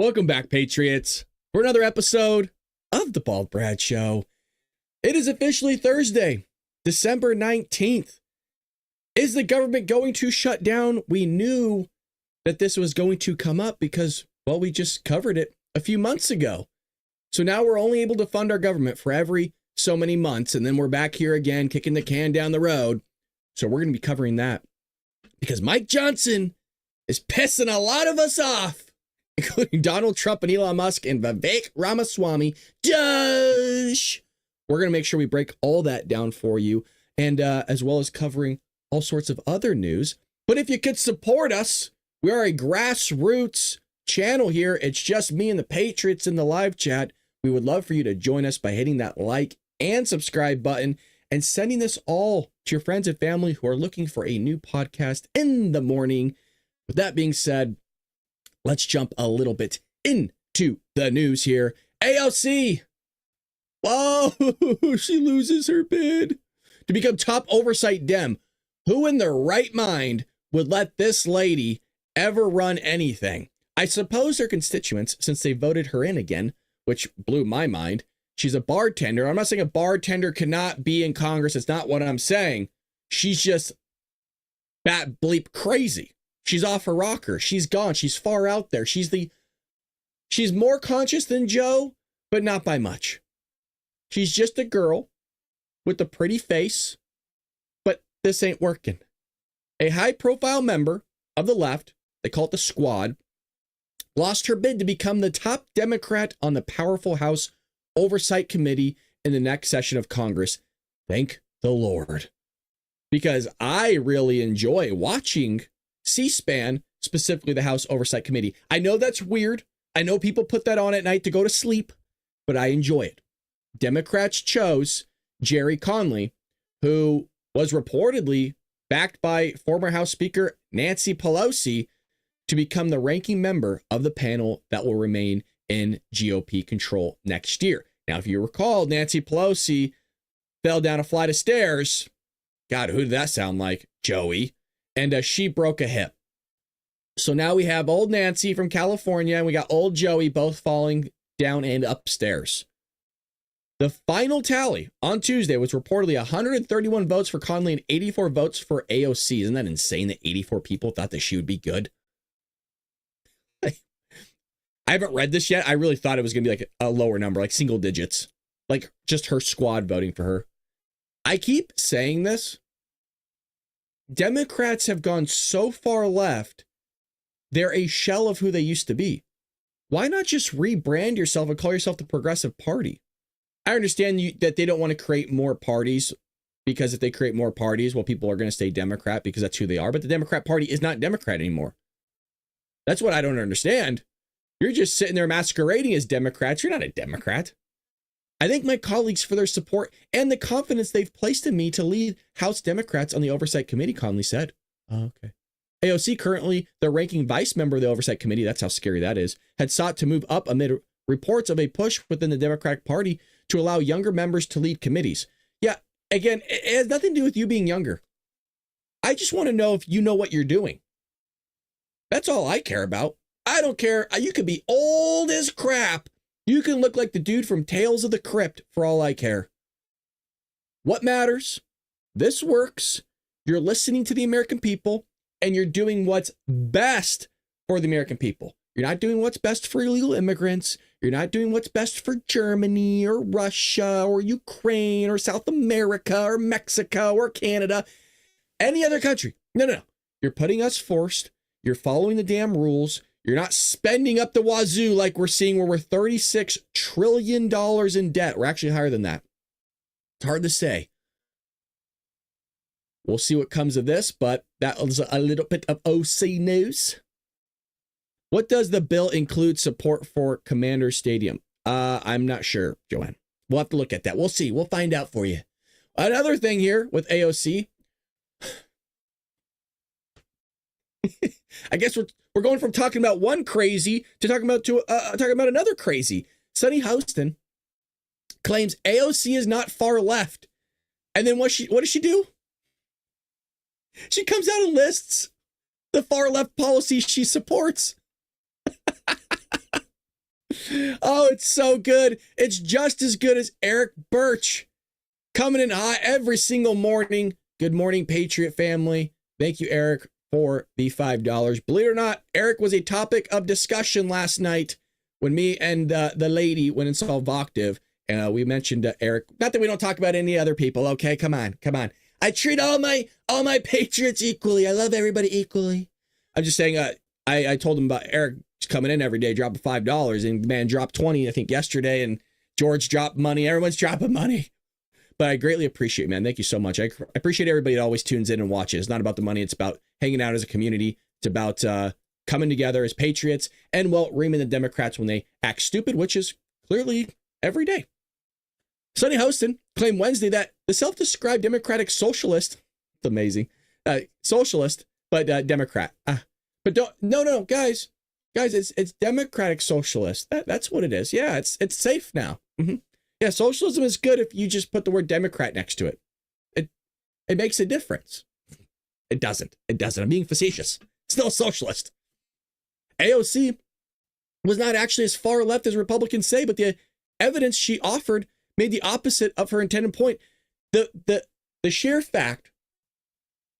Welcome back, Patriots, for another episode of The Bald Brad Show. It is officially Thursday, December 19th. Is the government going to shut down? We knew that this was going to come up because, well, we just covered it a few months ago. So now we're only able to fund our government for every so many months, and then we're back here again, kicking the can down the road. So we're going to be covering that because Mike Johnson is pissing a lot of us off, including Donald Trump and Elon Musk and Vivek Ramaswamy. Doge! We're going to make sure we break all that down for you, and as well as covering all sorts of other news. But if you could support us, we are a grassroots channel here. It's just me and the Patriots in the live chat. We would love for you to join us by hitting that like and subscribe button and sending this all to your friends and family who are looking for a new podcast in the morning. With that being said, let's jump a little bit into the news here. AOC. Whoa, she loses her bid to become top oversight Dem. Who in their right mind would let this lady ever run anything? I suppose her constituents, since they voted her in again, which blew my mind. She's a bartender. I'm not saying a bartender cannot be in Congress. It's not what I'm saying. She's just bat bleep crazy. She's off her rocker. She's gone. She's far out there. She's more conscious than Joe, but not by much. She's just a girl with a pretty face, but this ain't working. A high-profile member of the left, they call it the Squad, lost her bid to become the top Democrat on the powerful House Oversight Committee in the next session of Congress. Thank the Lord. Because I really enjoy watching C-SPAN, specifically the House Oversight Committee. I know that's weird. I know people put that on at night to go to sleep, but I enjoy it. Democrats chose Jerry Conley, who was reportedly backed by former House Speaker Nancy Pelosi, to become the ranking member of the panel that will remain in GOP control next year. Now, if you recall, Nancy Pelosi fell down a flight of stairs. God, who did that sound like? Joey. And she broke a hip. So now we have old Nancy from California and we got old Joey both falling down and upstairs. The final tally on Tuesday was reportedly 131 votes for Conley and 84 votes for AOC. Isn't that insane that 84 people thought that she would be good? I haven't read this yet. I really thought it was going to be like a lower number, like single digits, like just her squad voting for her. I keep saying this. Democrats have gone so far left, they're a shell of who they used to be. Why not just rebrand yourself and call yourself the Progressive Party? I understand that they don't want to create more parties, because if they create more parties, well, people are going to stay Democrat because that's who they are. But the Democrat Party is not Democrat anymore. That's what I don't understand. You're just sitting there masquerading as Democrats. You're not a Democrat. I thank my colleagues for their support and the confidence they've placed in me to lead House Democrats on the Oversight Committee, Conley said. Oh, okay. AOC, currently the ranking vice member of the Oversight Committee, that's how scary that is, had sought to move up amid reports of a push within the Democratic Party to allow younger members to lead committees. Yeah, again, it has nothing to do with you being younger. I just want to know if you know what you're doing. That's all I care about. I don't care. You could be old as crap. You can look like the dude from Tales of the Crypt for all I care. What matters? This works. You're listening to the American people and you're doing what's best for the American people. You're not doing what's best for illegal immigrants. You're not doing what's best for Germany or Russia or Ukraine or South America or Mexico or Canada, any other country. No. You're putting us first. You're following the damn rules. You're not spending up the wazoo like we're seeing, where we're $36 trillion in debt. We're actually higher than that. It's hard to say. We'll see what comes of this, but that was a little bit of OC news. What does the bill include support for Commander Stadium? I'm not sure, Joanne. We'll have to look at that. We'll see. We'll find out for you. Another thing here with AOC. I guess we're going from talking about one crazy to talking about another crazy. Sunny Houston claims AOC is not far left, and then what does she do? She comes out and lists the far left policies she supports. Oh, it's so good. It's just as good as Eric Birch coming in hot every single morning. Good morning, Patriot family. Thank you, Eric, for the $5. Believe it or not, Eric was a topic of discussion last night when me and the lady went and saw Voktiv. We mentioned Eric. Not that we don't talk about any other people. Okay, come on. I treat all my patriots equally. I love everybody equally. I'm just saying. I told him about Eric coming in every day, dropping $5, and the man dropped 20, I think, yesterday. And George dropped money. Everyone's dropping money. But I greatly appreciate it, man. Thank you so much. I appreciate everybody that always tunes in and watches. It's not about the money. It's about hanging out as a community. It's about coming together as patriots and, well, reaming the Democrats when they act stupid, which is clearly every day. Sonny Hostin claimed Wednesday that the self-described Democratic socialist, it's amazing, socialist, but Democrat. But no, guys, it's Democratic socialist. That's what it is. Yeah, it's safe now. Mm-hmm. Yeah, socialism is good if you just put the word Democrat next to it. It makes a difference. It doesn't. I'm being facetious. It's still a socialist. AOC was not actually as far left as Republicans say, but the evidence she offered made the opposite of her intended point. The sheer fact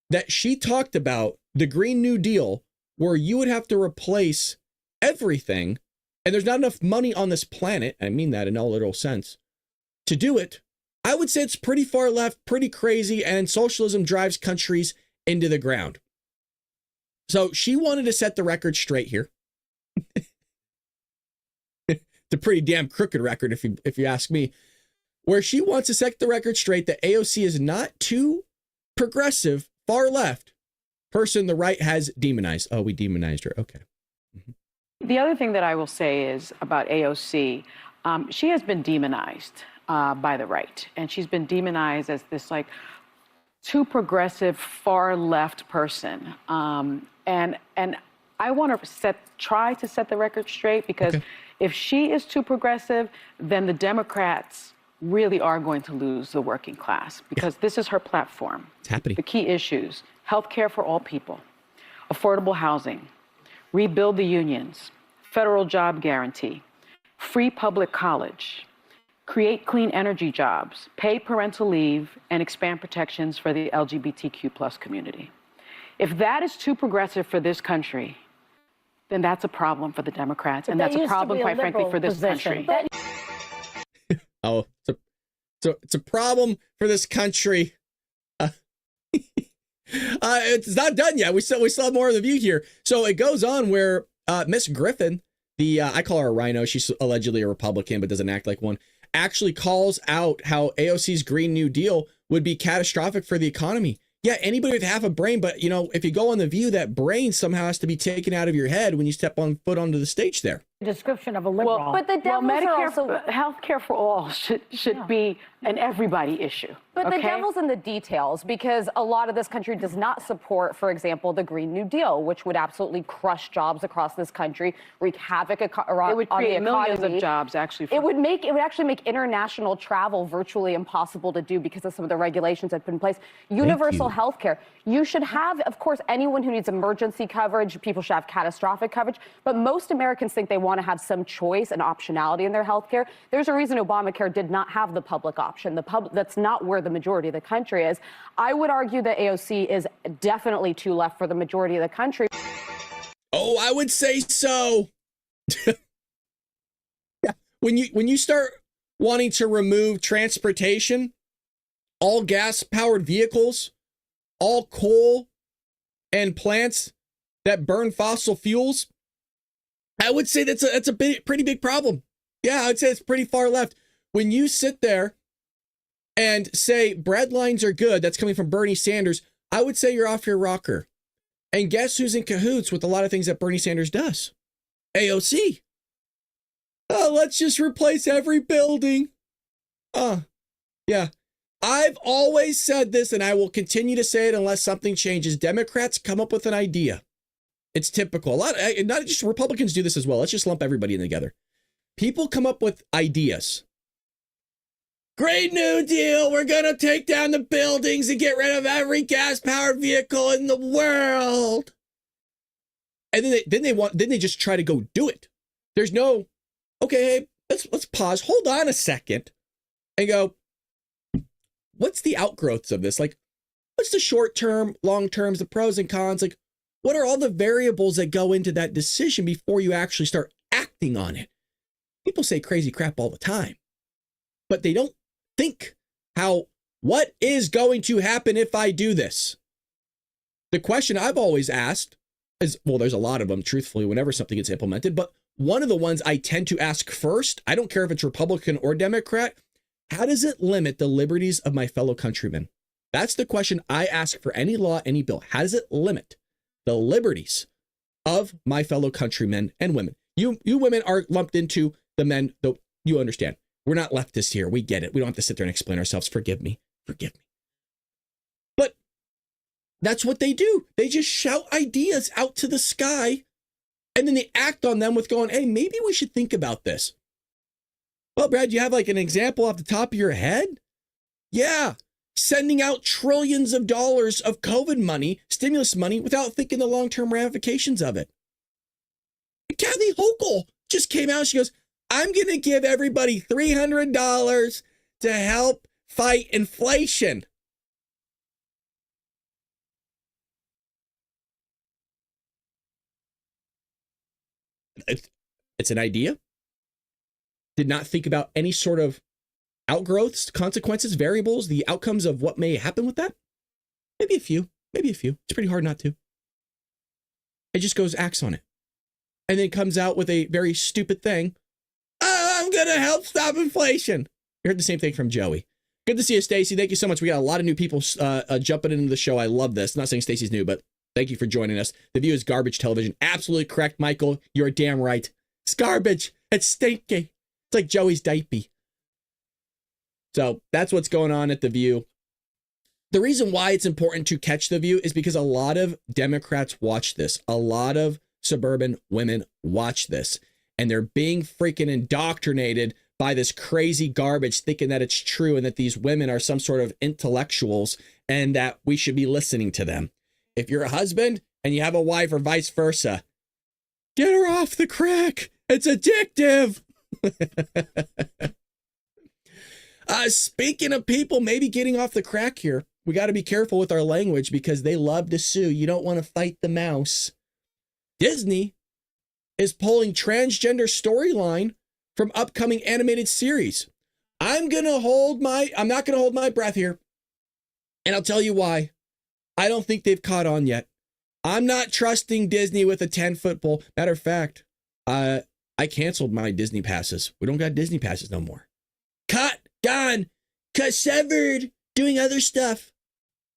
that she talked about the Green New Deal, where you would have to replace everything, and there's not enough money on this planet, I mean that in all literal sense, to do it, I would say it's pretty far left, pretty crazy, and socialism drives countries into the ground. So she wanted to set the record straight here. It's a pretty damn crooked record, if you ask me, where she wants to set the record straight that AOC is not too progressive, far left person the right has demonized. Oh, we demonized her. Okay. Mm-hmm. The other thing that I will say is about AOC, she has been demonized by the right, and she's been demonized as this like too progressive, far left person. And I want to try to set the record straight, because if she is too progressive, then the Democrats really are going to lose the working class, because this is her platform. It's happening. The key issues: healthcare for all people, affordable housing, rebuild the unions, federal job guarantee, free public college, create clean energy jobs, pay parental leave, and expand protections for the LGBTQ+ community. If that is too progressive for this country, then that's a problem for the Democrats, and that's a problem, quite frankly, for this country. Oh, it's a problem for this country. It's not done yet. We still have more of the view here. So it goes on where Miss Griffin, I call her a rhino. She's allegedly a Republican, but doesn't act like one, actually calls out how AOC's Green New Deal would be catastrophic for the economy. Yeah, anybody with half a brain, but if you go on the View, that brain somehow has to be taken out of your head when you step foot onto the stage there. Description of a liberal. Well, but the devils are also healthcare for all should be an everybody issue. But the devil's in the details, because a lot of this country does not support, for example, the Green New Deal, which would absolutely crush jobs across this country, wreak havoc It would create millions of jobs, actually. It would actually make international travel virtually impossible to do because of some of the regulations that have been in place. Universal health care. You should have, of course, anyone who needs emergency coverage, people should have catastrophic coverage, but most Americans think they want to have some choice and optionality in their health care. There's a reason Obamacare did not have the public option. That's not where the majority of the country is. I would argue that AOC is definitely too left for the majority of the country. Oh, I would say so. Yeah. When you start wanting to remove transportation, all gas-powered vehicles, all coal and plants that burn fossil fuels, I would say that's a pretty big problem. Yeah, I would say it's pretty far left. When you sit there and say bread lines are good, that's coming from Bernie Sanders, I would say you're off your rocker. And guess who's in cahoots with a lot of things that Bernie Sanders does? AOC. Oh, let's just replace every building. Yeah. I've always said this, and I will continue to say it unless something changes. Democrats come up with an idea. It's typical. Not just Republicans do this as well. Let's just lump everybody in together. People come up with ideas. Great New Deal. We're going to take down the buildings and get rid of every gas-powered vehicle in the world. And then they just try to go do it. There's no okay, let's pause, hold on a second, and go, what's the outgrowths of this? Like, what's the short term, long terms, the pros and cons? Like, what are all the variables that go into that decision before you actually start acting on it? People say crazy crap all the time, but they don't think what is going to happen if I do this? The question I've always asked is, well, there's a lot of them, truthfully, whenever something gets implemented, but one of the ones I tend to ask first, I don't care if it's Republican or Democrat, how does it limit the liberties of my fellow countrymen? That's the question I ask for any law, any bill. How does it limit the liberties of my fellow countrymen and women? You women are lumped into the men, though, you understand. We're not leftists here. We get it. We don't have to sit there and explain ourselves. Forgive me. Forgive me. But that's what they do. They just shout ideas out to the sky, and then they act on them with going, hey, maybe we should think about this. Well, Brad, you have like an example off the top of your head? Yeah. Sending out trillions of dollars of COVID money, stimulus money, without thinking the long-term ramifications of it. Kathy Hochul just came out. She goes, I'm going to give everybody $300 to help fight inflation. It's an idea. Did not think about any sort of outgrowths, consequences, variables, the outcomes of what may happen with that. Maybe a few. It's pretty hard not to. It just goes, acts on it. And then comes out with a very stupid thing. I'm going to help stop inflation. You heard the same thing from Joey. Good to see you, Stacey. Thank you so much. We got a lot of new people jumping into the show. I love this. I'm not saying Stacey's new, but thank you for joining us. The View is garbage television. Absolutely correct, Michael. You're damn right. It's garbage. It's stinky. It's like Joey's diaper. So that's what's going on at The View. The reason why it's important to catch The View is because a lot of Democrats watch this. A lot of suburban women watch this. And they're being freaking indoctrinated by this crazy garbage, thinking that it's true and that these women are some sort of intellectuals and that we should be listening to them. If you're a husband and you have a wife or vice versa, get her off the crack. It's addictive. Speaking of people maybe getting off the crack here, we got to be careful with our language because they love to sue. You don't want to fight the mouse. Disney is pulling transgender storyline from upcoming animated series. I'm not going to hold my breath here. And I'll tell you why. I don't think they've caught on yet. I'm not trusting Disney with a 10-foot pole. Matter of fact, I canceled my Disney passes. We don't got Disney passes no more. Cut, gone, cut, severed, doing other stuff.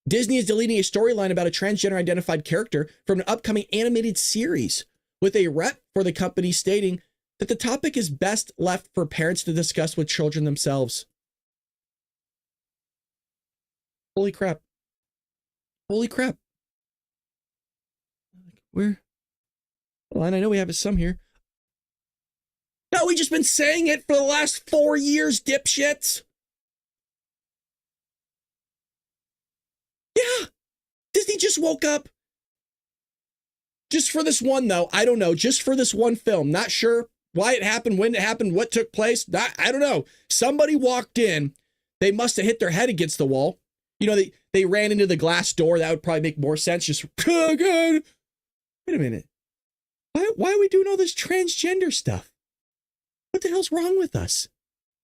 Disney is deleting a storyline about a transgender identified character from an upcoming animated series, with a rep for the company stating that the topic is best left for parents to discuss with children themselves. Holy crap. Holy crap. Where? Well, and I know we have some here. No, we just been saying it for the last 4 years, dipshits. Yeah. Disney just woke up. Just for this one, though. I don't know. Just for this one film. Not sure why it happened, when it happened, what took place. I don't know. Somebody walked in. They must have hit their head against the wall. You know, they ran into the glass door. That would probably make more sense. Just, oh, God. Wait a minute. Why are we doing all this transgender stuff? What the hell's wrong with us?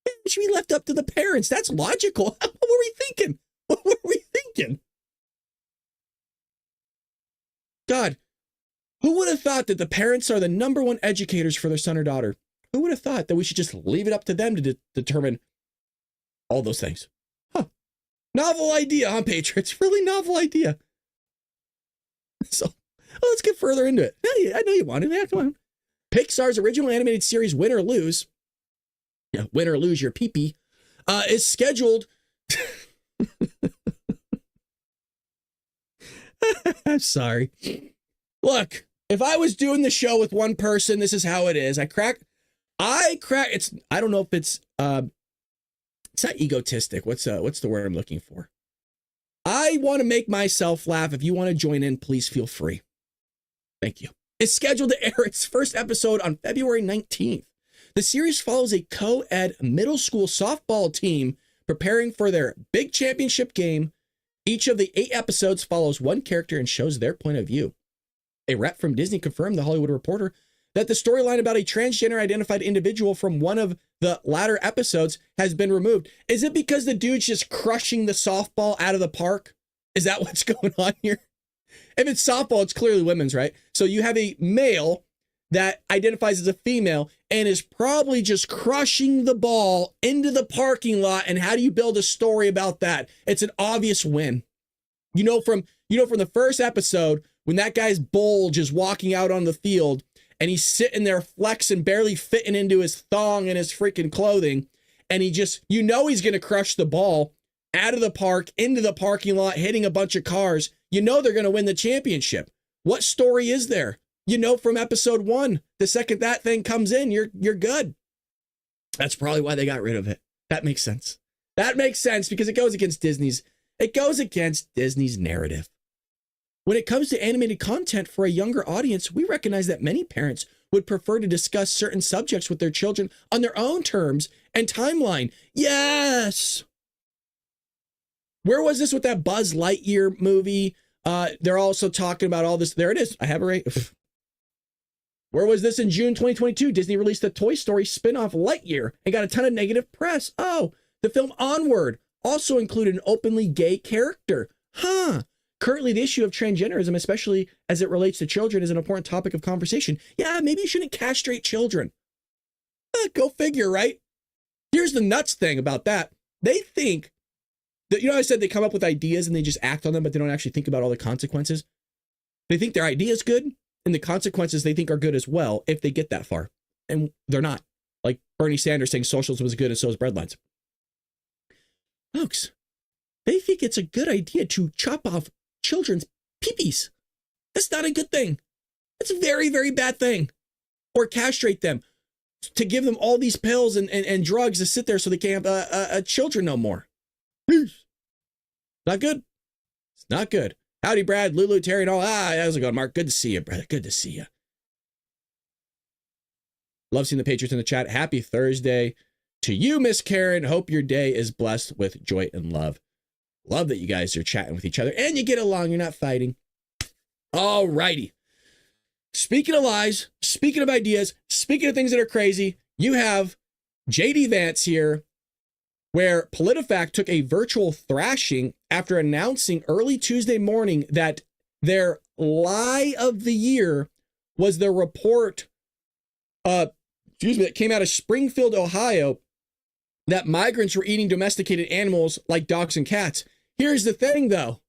It should be left up to the parents. That's logical. What were we thinking? What were we thinking? God, who would have thought that the parents are the number one educators for their son or daughter? Who would have thought that we should just leave it up to them to determine all those things? Huh. Novel idea, huh, Patriots? Really novel idea. So, let's get further into it. I know you want it. Yeah, come on. Pixar's original animated series, Win or Lose, win or lose your pee-pee, is scheduled. I'm sorry. Look, if I was doing the show with one person, this is how it is. I crack. It's. I don't know if it's. It's not egotistic. What's the word I'm looking for? I want to make myself laugh. If you want to join in, please feel free. Thank you. It's scheduled to air its first episode on February 19th. The series follows a co-ed middle school softball team preparing for their big championship game. Each of the 8 episodes follows one character and shows their point of view. A rep from Disney confirmed The Hollywood Reporter that the storyline about a transgender identified individual from one of the latter episodes has been removed. Is it because the dude's just crushing the softball out of the park? Is that what's going on here? If it's softball, it's clearly women's, right? So you have a male that identifies as a female and is probably just crushing the ball into the parking lot. And how do you build a story about that? It's an obvious win. You know from the first episode, when that guy's bulge is walking out on the field and he's sitting there flexing, barely fitting into his thong and his freaking clothing, and he just, he's going to crush the ball out of the park, into the parking lot, hitting a bunch of cars. You know they're going to win the championship. What story is there? You know from episode 1, the second that thing comes in, you're good. That's probably why they got rid of it. That makes sense. That makes sense because it goes against Disney's narrative. When it comes to animated content for a younger audience, we recognize that many parents would prefer to discuss certain subjects with their children on their own terms and timeline. Yes. Where was this with that Buzz Lightyear movie? They're also talking about all this. There it is. I have it right. Where was this in June 2022? Disney released the Toy Story spin-off Lightyear and got a ton of negative press. Oh, the film Onward also included an openly gay character. Currently, the issue of transgenderism, especially as it relates to children, is an important topic of conversation. Yeah, maybe you shouldn't castrate children. Go figure, right? Here's the nuts thing about that. They think that, I said they come up with ideas and they just act on them, but they don't actually think about all the consequences. They think their idea is good, and the consequences they think are good as well if they get that far. And they're not. Like Bernie Sanders saying socialism is good and so is breadlines. Folks, they think it's a good idea to chop off children's peepees. That's not a good thing. That's a very, very bad thing. Or castrate them, to give them all these pills and drugs to sit there so they can't have children no more. Not good. It's not good. Howdy, Brad, Lulu, Terry, and all. How's it going, Mark? Good to see you, brother. Good to see you. Love seeing the Patriots in the chat. Happy Thursday to you, Miss Karen. Hope your day is blessed with joy and love. Love that you guys are chatting with each other and you get along. You're not fighting. All righty. Speaking of lies, speaking of ideas, speaking of things that are crazy, you have JD Vance here, where PolitiFact took a virtual thrashing after announcing early Tuesday morning that their lie of the year was the report, that came out of Springfield, Ohio, that migrants were eating domesticated animals like dogs and cats. Here's the thing, though.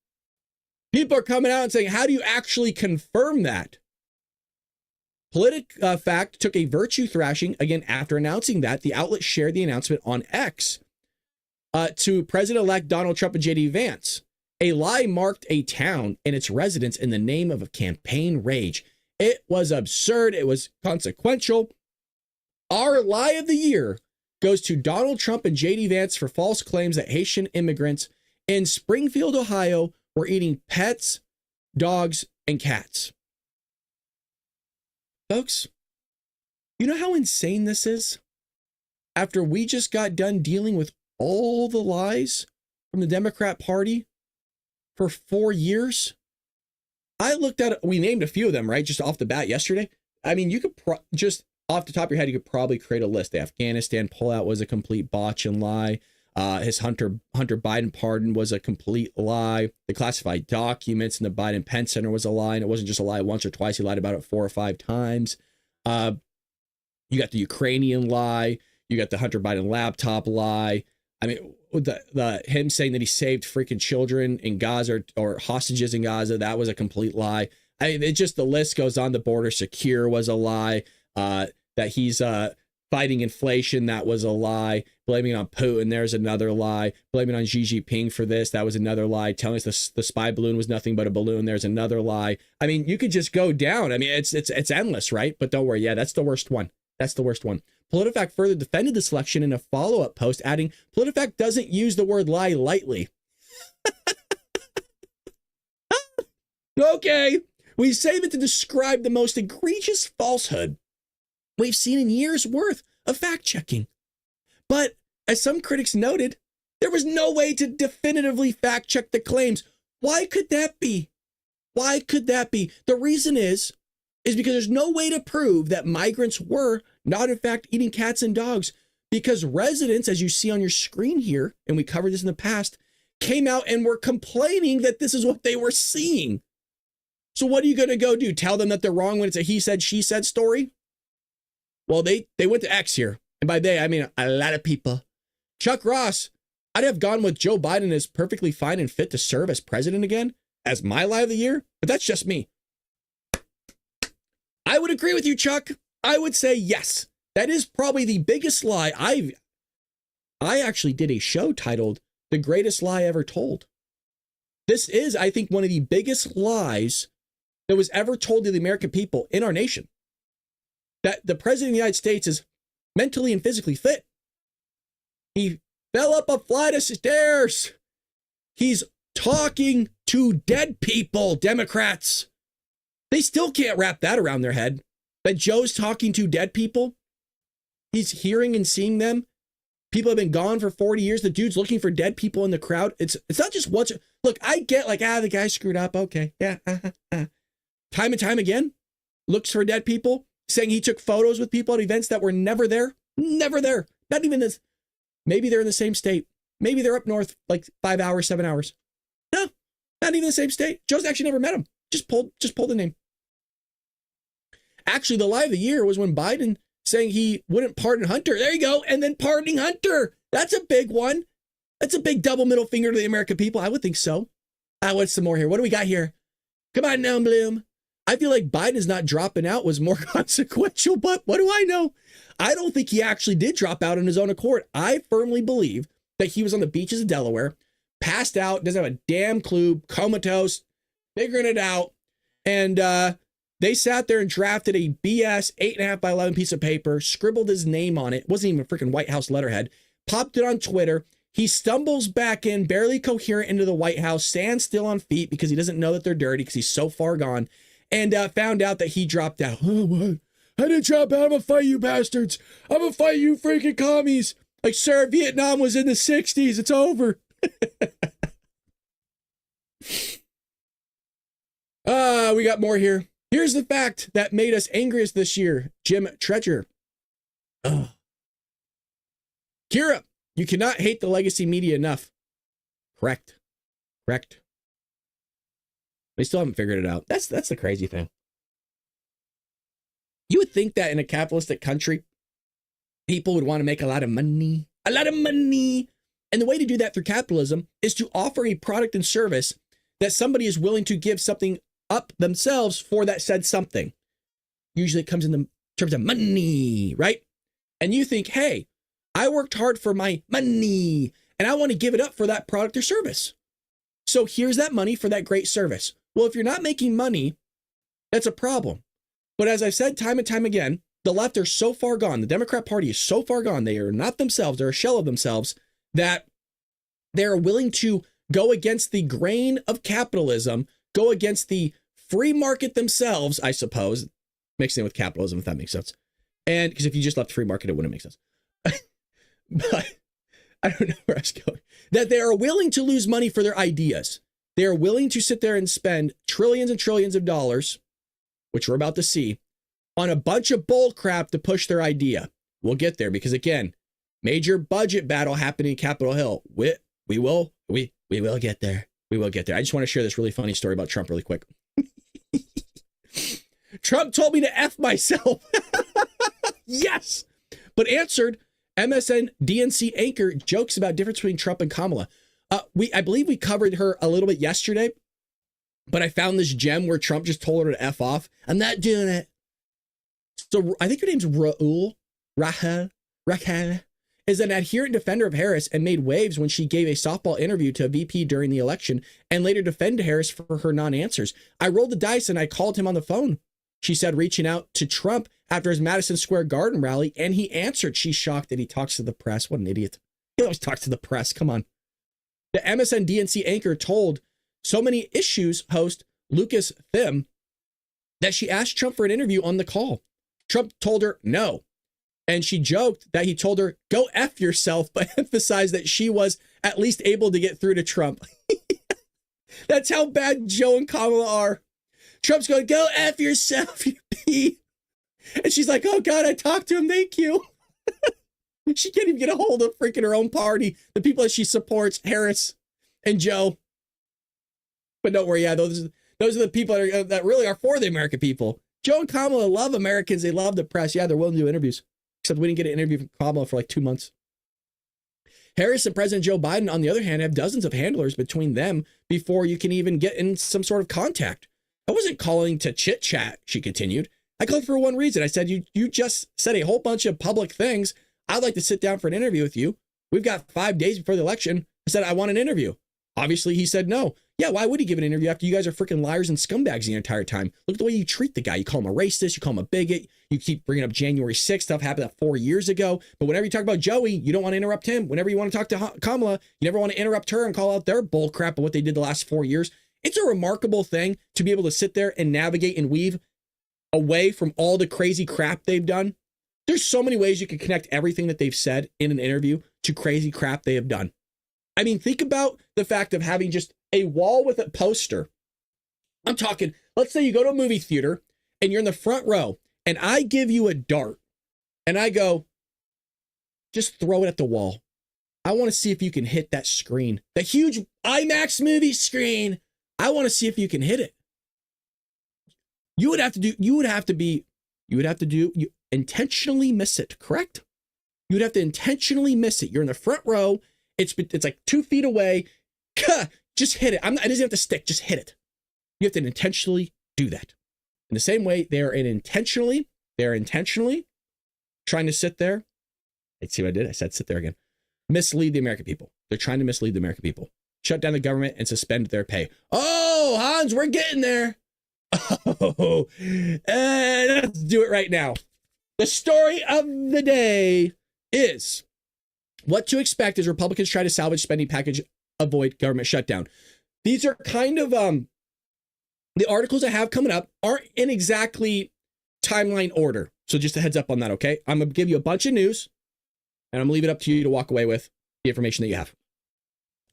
People are coming out and saying, how do you actually confirm that? PolitiFact took a virtue thrashing, again, after announcing that. The outlet shared the announcement on X to President-elect Donald Trump and JD Vance. A lie marked a town and its residents in the name of a campaign rage. It was absurd. It was consequential. Our lie of the year goes to Donald Trump and JD Vance for false claims that Haitian immigrants in Springfield, Ohio, were eating pets, dogs, and cats. Folks, you know how insane this is? After we just got done dealing with all the lies from the Democrat Party for 4 years, I looked at it. We named a few of them, right? Just off the bat yesterday. I mean, you could just off the top of your head, you could probably create a list. The Afghanistan pullout was a complete botch and lie. His Hunter Biden pardon was a complete lie. The classified documents in the Biden Penn Center was a lie. And it wasn't just a lie once or twice. He lied about it 4 or 5 times. You got the Ukrainian lie. You got the Hunter Biden laptop lie. I mean, the him saying that he saved freaking children in Gaza or hostages in Gaza, that was a complete lie. I mean, it just, the list goes on. The border secure was a lie. That he's fighting inflation, that was a lie. Blaming it on Putin, there's another lie. Blaming it on Xi Jinping for this, that was another lie. Telling us the spy balloon was nothing but a balloon, there's another lie. I mean, you could just go down. I mean, it's endless, right? But don't worry, yeah, that's the worst one. That's the worst one. PolitiFact further defended the selection in a follow-up post, adding, PolitiFact doesn't use the word lie lightly. Okay, we save it to describe the most egregious falsehood we've seen in years' worth of fact checking. But as some critics noted, there was no way to definitively fact check the claims. Why could that be? Why could that be? The reason is because there's no way to prove that migrants were not in fact eating cats and dogs, because residents, as you see on your screen here, and we covered this in the past, came out and were complaining that this is what they were seeing. So what are you going to go do? Tell them that they're wrong when it's a he said, she said story? Well, they went to X here. And by they, I mean a lot of people. Chuck Ross, I'd have gone with Joe Biden is perfectly fine and fit to serve as president again as my lie of the year, but that's just me. I would agree with you, Chuck. I would say yes. That is probably the biggest lie. I actually did a show titled The Greatest Lie Ever Told. This is, I think, one of the biggest lies that was ever told to the American people in our nation. That the president of the United States is mentally and physically fit. He fell up a flight of stairs. He's talking to dead people, Democrats. They still can't wrap that around their head. That Joe's talking to dead people. He's hearing and seeing them. People have been gone for 40 years. The dude's looking for dead people in the crowd. It's not just once. Look, I get like, the guy screwed up. Okay. Yeah. Time and time again, looks for dead people, saying he took photos with people at events that were never there. Never there. Not even this. Maybe they're in the same state. Maybe they're up north like 5 hours, 7 hours. No, not even the same state. Joe's actually never met him. Just pulled the name. Actually, the lie of the year was when Biden saying he wouldn't pardon Hunter. There you go. And then pardoning Hunter. That's a big one. That's a big double middle finger to the American people. I would think so. What's some more here? What do we got here? Come on now, Bloom. I feel like Biden's not dropping out was more consequential, but what do I know? I don't think he actually did drop out on his own accord. I firmly believe that he was on the beaches of Delaware, passed out, doesn't have a damn clue, comatose, figuring it out. And they sat there and drafted a BS 8.5 by 11 piece of paper, scribbled his name on it. It wasn't even a freaking White House letterhead. Popped it on Twitter. He stumbles back in, barely coherent, into the White House, stands still on feet because he doesn't know that they're dirty because he's so far gone, and found out that he dropped out. Oh, what? I didn't drop out. I'm going to fight you bastards. I'm going to fight you freaking commies. Like, sir, Vietnam was in the 60s. It's over. We got more here. Here's the fact that made us angriest this year. Jim Treasure. Kira, you cannot hate the legacy media enough. Correct. They still haven't figured it out. That's the crazy thing. You would think that in a capitalistic country, people would want to make a lot of money. A lot of money. And the way to do that through capitalism is to offer a product and service that somebody is willing to give something up themselves for that said something. Usually it comes in the terms of money, right? And you think, hey, I worked hard for my money and I want to give it up for that product or service. So here's that money for that great service. Well, if you're not making money, that's a problem. But as I've said time and time again, the left are so far gone. The Democrat Party is so far gone. They are not themselves. They're a shell of themselves that they're willing to go against the grain of capitalism, go against the free market themselves, I suppose, mixing it with capitalism, if that makes sense. And because if you just left free market, it wouldn't make sense. But I don't know where I was going. That they are willing to lose money for their ideas. They are willing to sit there and spend trillions and trillions of dollars, which we're about to see, on a bunch of bull crap to push their idea. We'll get there because, again, major budget battle happening in Capitol Hill. We will get there. We will get there. I just want to share this really funny story about Trump really quick. Trump told me to F myself. Yes. But answered MSN DNC anchor jokes about difference between Trump and Kamala. I believe we covered her a little bit yesterday, but I found this gem where Trump just told her to F off. I'm not doing it. So I think her name's Rahel is an adherent defender of Harris and made waves when she gave a softball interview to a VP during the election and later defended Harris for her non-answers. I rolled the dice and I called him on the phone, she said, reaching out to Trump after his Madison Square Garden rally, and he answered. She's shocked that he talks to the press. What an idiot. He always talks to the press. Come on. The MSN DNC anchor told So Many Issues host Lucas Thim that she asked Trump for an interview on the call. Trump told her no. And she joked that he told her, go F yourself, but emphasized that she was at least able to get through to Trump. That's how bad Joe and Kamala are. Trump's going, go F yourself, you pee. And she's like, oh God, I talked to him. Thank you. She can't even get a hold of freaking her own party. The people that she supports, Harris and Joe. But don't worry, yeah, those are the people that really are for the American people. Joe and Kamala love Americans. They love the press. Yeah, they're willing to do interviews. Except we didn't get an interview from Kamala for like 2 months. Harris and President Joe Biden, on the other hand, have dozens of handlers between them before you can even get in some sort of contact. I wasn't calling to chit chat, she continued. I called for one reason. I said, you just said a whole bunch of public things. I'd like to sit down for an interview with you. We've got 5 days before the election. I said, I want an interview. Obviously, he said no. Yeah, why would he give an interview after you guys are freaking liars and scumbags the entire time? Look at the way you treat the guy. You call him a racist. You call him a bigot. You keep bringing up January 6th stuff happened 4 years ago. But whenever you talk about Joey, you don't want to interrupt him. Whenever you want to talk to Kamala, you never want to interrupt her and call out their bull crap of what they did the last 4 years. It's a remarkable thing to be able to sit there and navigate and weave away from all the crazy crap they've done. There's so many ways you can connect everything that they've said in an interview to crazy crap they have done. I mean, think about the fact of having just a wall with a poster. I'm talking, let's say you go to a movie theater and you're in the front row and I give you a dart and I go, just throw it at the wall. I want to see if you can hit that screen, the huge IMAX movie screen. I want to see if you can hit it. You would have to intentionally miss it, correct? You would have to intentionally miss it. You're in the front row. It's like 2 feet away. Just hit it. It doesn't have to stick. Just hit it. You have to intentionally do that. In the same way, they're intentionally trying to sit there. Let's see what I did. I said sit there again. Mislead the American people. They're trying to mislead the American people. Shut down the government and suspend their pay. Oh, Hans, we're getting there. Oh, let's do it right now. The story of the day is what to expect as Republicans try to salvage spending package, avoid government shutdown. These are kind of the articles I have coming up aren't in exactly timeline order. So just a heads up on that, okay? I'm going to give you a bunch of news and I'm going to leave it up to you to walk away with the information that you have.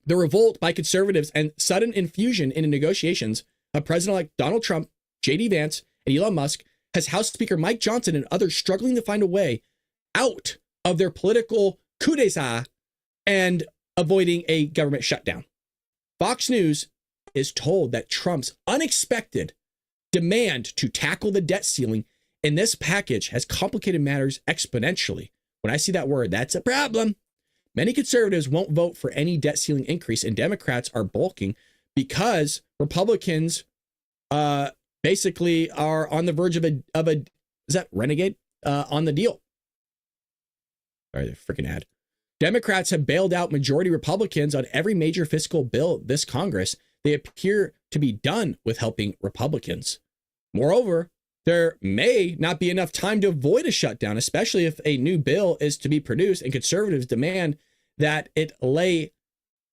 The revolt by conservatives and sudden infusion into negotiations of President-elect Donald Trump, J.D. Vance, and Elon Musk has House Speaker Mike Johnson and others struggling to find a way out of their political coup d'etat and avoiding a government shutdown. Fox News is told that Trump's unexpected demand to tackle the debt ceiling in this package has complicated matters exponentially. When I see that word, that's a problem. Many conservatives won't vote for any debt ceiling increase, and Democrats are balking because Republicans basically are on the verge of a is that renegade on the deal. Sorry, the freaking ad. Democrats have bailed out majority Republicans on every major fiscal bill this Congress. They appear to be done with helping Republicans. Moreover, there may not be enough time to avoid a shutdown, especially if a new bill is to be produced and conservatives demand that it lay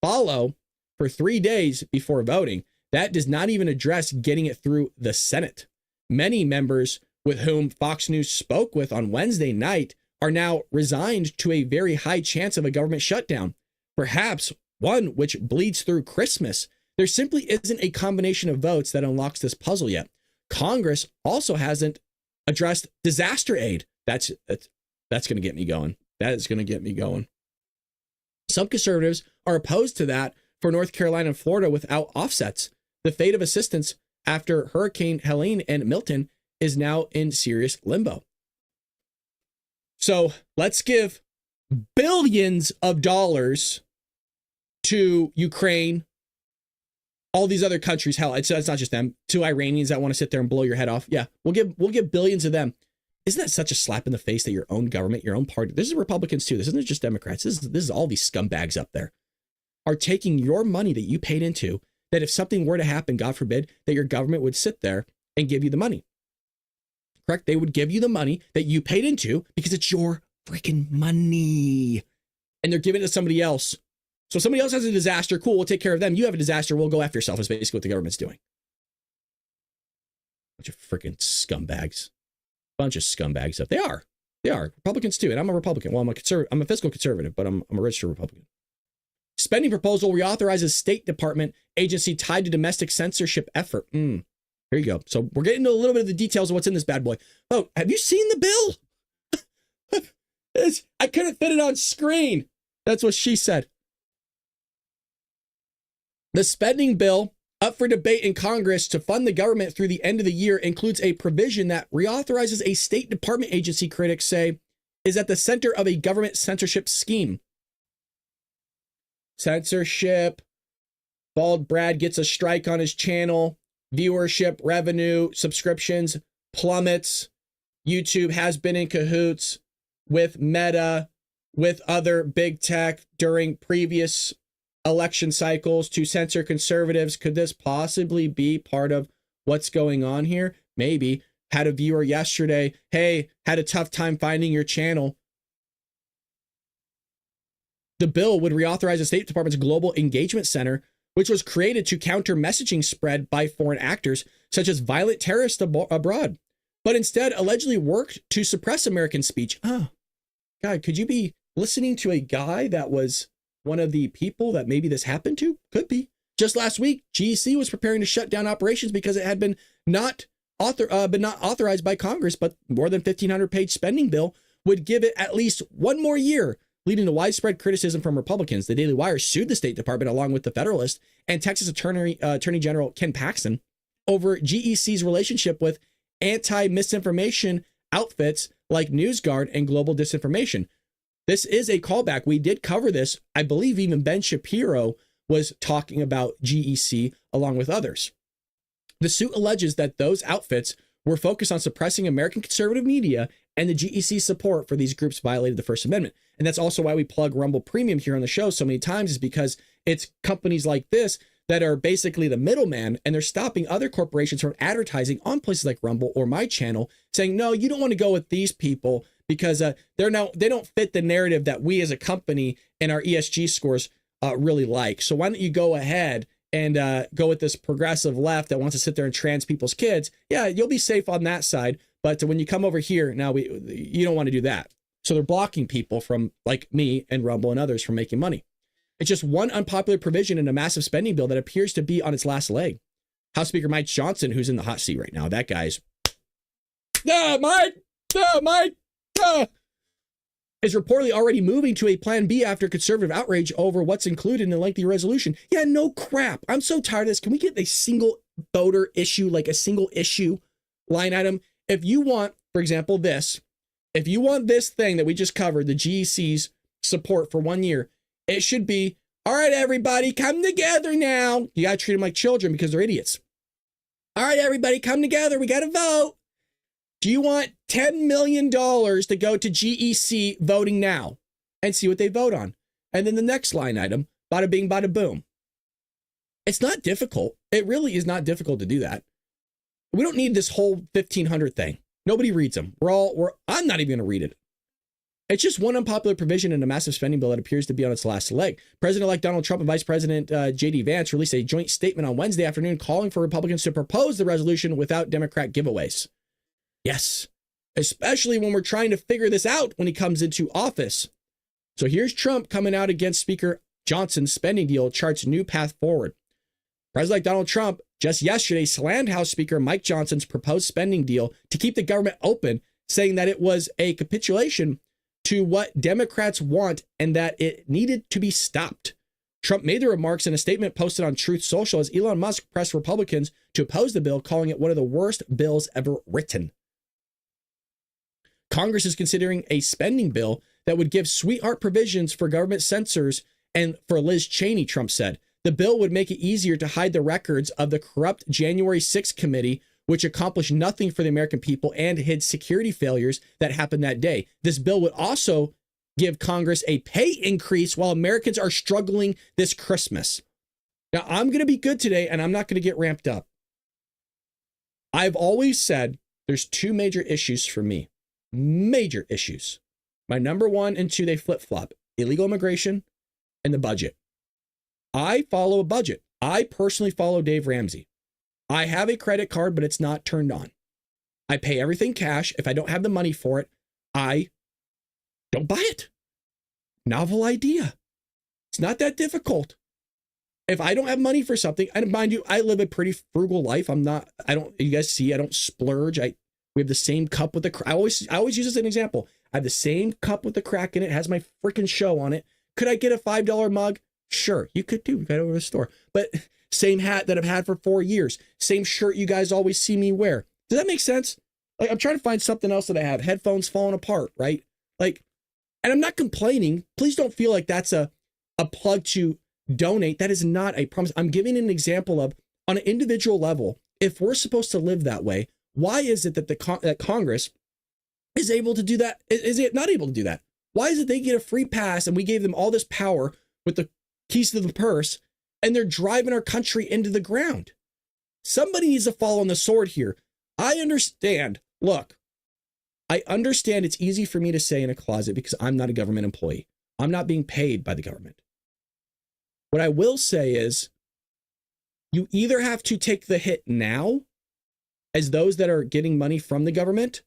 follow for 3 days before voting. That does not even address getting it through the Senate. Many members with whom Fox News spoke with on Wednesday night are now resigned to a very high chance of a government shutdown, perhaps one which bleeds through Christmas. There simply isn't a combination of votes that unlocks this puzzle yet. Congress also hasn't addressed disaster aid. That's going to get me going. That is going to get me going. Some conservatives are opposed to that for North Carolina and Florida without offsets. The fate of assistance after Hurricane Helene and Milton is now in serious limbo. So let's give billions of dollars to Ukraine, all these other countries. Hell, it's not just them. To Iranians that want to sit there and blow your head off. Yeah, we'll give billions of them. Isn't that such a slap in the face that your own government, your own party, this is Republicans too, this isn't just Democrats, this is all these scumbags up there, are taking your money that you paid into, that if something were to happen, God forbid, that your government would sit there and give you the money. Correct? They would give you the money that you paid into because it's your freaking money. And they're giving it to somebody else. So somebody else has a disaster, cool, we'll take care of them. You have a disaster, we'll go after yourself, is basically what the government's doing. Bunch of freaking scumbags. Bunch of scumbags up. They are. They are. Republicans too. And I'm a Republican. Well, I'm a fiscal conservative, but I'm a registered Republican. Spending proposal reauthorizes State Department agency tied to domestic censorship effort. Here you go. So we're getting into a little bit of the details of what's in this bad boy. Oh, have you seen the bill? I couldn't fit it on screen. That's what she said. The spending bill up for debate in Congress to fund the government through the end of the year includes a provision that reauthorizes a State Department agency critics say is at the center of a government censorship scheme. Censorship. Bald Brad gets a strike on his channel. Viewership, revenue, subscriptions plummets. YouTube has been in cahoots with Meta, with other big tech during previous election cycles to censor conservatives. Could this possibly be part of what's going on here? Maybe. Had a viewer yesterday, hey, had a tough time finding your channel. The bill would reauthorize the State Department's Global Engagement Center, which was created to counter messaging spread by foreign actors, such as violent terrorists abroad, but instead allegedly worked to suppress American speech. Oh, God, could you be listening to a guy that was one of the people that maybe this happened to? Could be. Just last week, GEC was preparing to shut down operations because it had been not authorized by Congress, but more than 1,500-page spending bill would give it at least one more year, leading to widespread criticism from Republicans. The Daily Wire sued the State Department along with the Federalist and Texas Attorney General Ken Paxton over GEC's relationship with anti-misinformation outfits like NewsGuard and Global Disinformation. This is a callback. We did cover this. I believe even Ben Shapiro was talking about GEC along with others. The suit alleges that those outfits were focused on suppressing American conservative media, and the GEC's support for these groups violated the First Amendment. And that's also why we plug Rumble Premium here on the show so many times, is because it's companies like this that are basically the middleman, and they're stopping other corporations from advertising on places like Rumble or my channel, saying, no, you don't want to go with these people because they don't fit the narrative that we as a company and our ESG scores really like. So why don't you go ahead and go with this progressive left that wants to sit there and trans people's kids? Yeah, you'll be safe on that side. But when you come over here, now you don't want to do that. So they're blocking people from, like me and Rumble and others, from making money. It's just one unpopular provision in a massive spending bill that appears to be on its last leg. House Speaker Mike Johnson, who's in the hot seat right now, that guy's, Mike, is reportedly already moving to a plan B after conservative outrage over what's included in the lengthy resolution. Yeah, no crap. I'm so tired of this. Can we get a single voter issue, like a single issue line item? If you want, for example, if you want this thing that we just covered, the GEC's support for 1 year, it should be, all right, everybody, come together now. You got to treat them like children because they're idiots. All right, everybody, come together. We got to vote. Do you want $10 million to go to GEC voting now? And see what they vote on. And then the next line item, bada bing, bada boom. It's not difficult. It really is not difficult to do that. We don't need this whole 1,500 thing. Nobody reads them. I'm not even going to read it. It's just one unpopular provision in a massive spending bill that appears to be on its last leg. President-elect Donald Trump and Vice President J.D. Vance released a joint statement on Wednesday afternoon calling for Republicans to propose the resolution without Democrat giveaways. Yes, especially when we're trying to figure this out when he comes into office. So here's Trump coming out against Speaker Johnson's spending deal charts new path forward. President Donald Trump just yesterday slammed House Speaker Mike Johnson's proposed spending deal to keep the government open, saying that it was a capitulation to what Democrats want and that it needed to be stopped. Trump made the remarks in a statement posted on Truth Social as Elon Musk pressed Republicans to oppose the bill, calling it one of the worst bills ever written. Congress is considering a spending bill that would give sweetheart provisions for government censors and for Liz Cheney, Trump said. The bill would make it easier to hide the records of the corrupt January 6th committee, which accomplished nothing for the American people and hid security failures that happened that day. This bill would also give Congress a pay increase while Americans are struggling this Christmas. Now, I'm going to be good today, and I'm not going to get ramped up. I've always said there's two major issues for me. Major issues. My number 1 and 2, they flip-flop. Illegal immigration and the budget. I follow a budget. I personally follow Dave Ramsey. I have a credit card, but it's not turned on. I pay everything cash. If I don't have the money for it, I don't buy it. Novel idea. It's not that difficult. If I don't have money for something, and mind you, I live a pretty frugal life. You guys see, I don't splurge. We have the same cup with the, I always use this as an example. I have the same cup with the crack in it, has my freaking show on it. Could I get a $5 mug? Sure, you could do. We got over to the store. But same hat that I've had for 4 years. Same shirt you guys always see me wear. Does that make sense? Like, I'm trying to find something else that I have. Headphones falling apart, right? Like, and I'm not complaining. Please don't feel like that's a plug to donate. That is not a promise. I'm giving an example of, on an individual level, if we're supposed to live that way, why is it that that Congress is able to do that? Is it not able to do that? Why is it they get a free pass and we gave them all this power with the keys to the purse and they're driving our country into the ground? Somebody needs to fall on the sword here. I understand. Look, I understand it's easy for me to say in a closet because I'm not a government employee. I'm not being paid by the government. What I will say is you either have to take the hit now as those that are getting money from the government,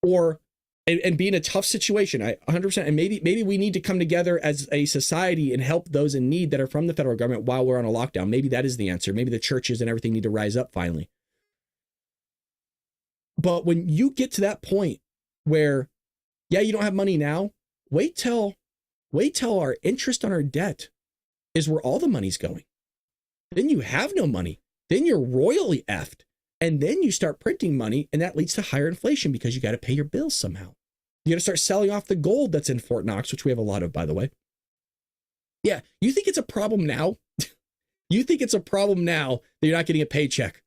or and be in a tough situation. I 100%. And maybe we need to come together as a society and help those in need that are from the federal government while we're on a lockdown. Maybe that is the answer. Maybe the churches and everything need to rise up finally. But when you get to that point where, yeah, you don't have money now, wait till our interest on our debt is where all the money's going. Then you have no money. Then you're royally effed. And then you start printing money, and that leads to higher inflation because you got to pay your bills somehow. You got to start selling off the gold that's in Fort Knox, which we have a lot of, by the way. Yeah, you think it's a problem now? You think it's a problem now that you're not getting a paycheck?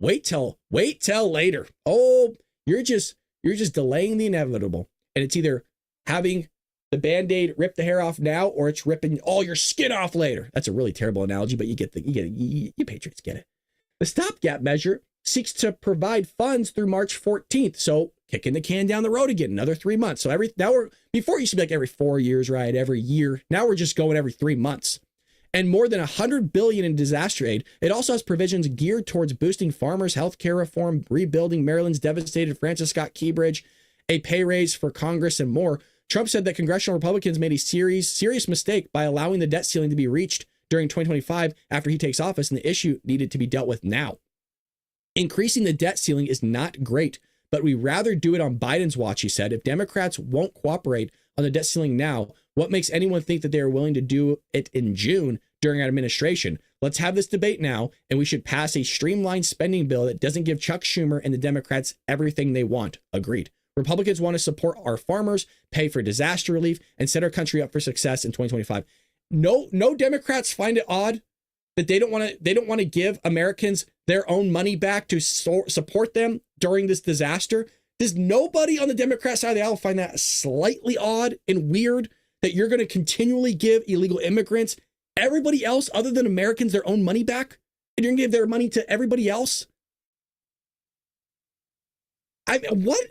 Wait till later. Oh, you're just delaying the inevitable. And it's either having the Band-Aid rip the hair off now, or it's ripping all your skin off later. That's a really terrible analogy, but you patriots get it. The stopgap measure seeks to provide funds through March 14th. So kicking the can down the road again, another 3 months. So before it used to be like every 4 years, right? Every year. Now we're just going every 3 months. And more than $100 billion in disaster aid. It also has provisions geared towards boosting farmers, healthcare reform, rebuilding Maryland's devastated Francis Scott Key Bridge, a pay raise for Congress, and more. Trump said that congressional Republicans made a serious mistake by allowing the debt ceiling to be reached during 2025 after he takes office, and the issue needed to be dealt with now. Increasing the debt ceiling is not great, but we rather do it on Biden's watch, he said. If Democrats won't cooperate on the debt ceiling now, what makes anyone think that they are willing to do it in June during our administration? Let's have this debate now, and we should pass a streamlined spending bill that doesn't give Chuck Schumer and the Democrats everything they want. Agreed. Republicans want to support our farmers, pay for disaster relief, and set our country up for success in 2025. No Democrats find it odd that they don't want to give Americans their own money back to support them during this disaster. Does nobody on the Democrat side of the aisle find that slightly odd and weird that you're going to continually give illegal immigrants, everybody else other than Americans, their own money back, and you're going to give their money to everybody else? What?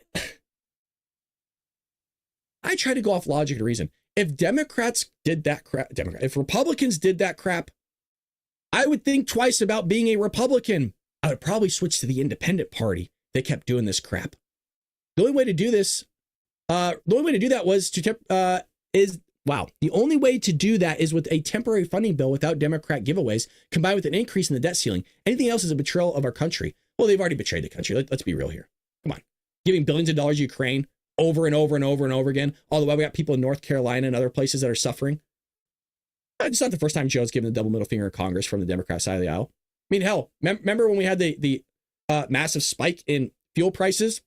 I try to go off logic and reason. If Democrats did that crap, if Republicans did that crap, I would think twice about being a Republican. I would probably switch to the independent party. They kept doing this crap. The only way to do this, the only way to do that was to, the only way to do that is with a temporary funding bill without Democrat giveaways, combined with an increase in the debt ceiling. Anything else is a betrayal of our country. Well, they've already betrayed the country. Let's be real here. Come on. Giving billions of dollars to Ukraine over and over and over and over again. All the while we got people in North Carolina and other places that are suffering. It's not the first time Joe's given the double middle finger in Congress from the Democrat side of the aisle. I mean, hell, remember when we had the massive spike in fuel prices?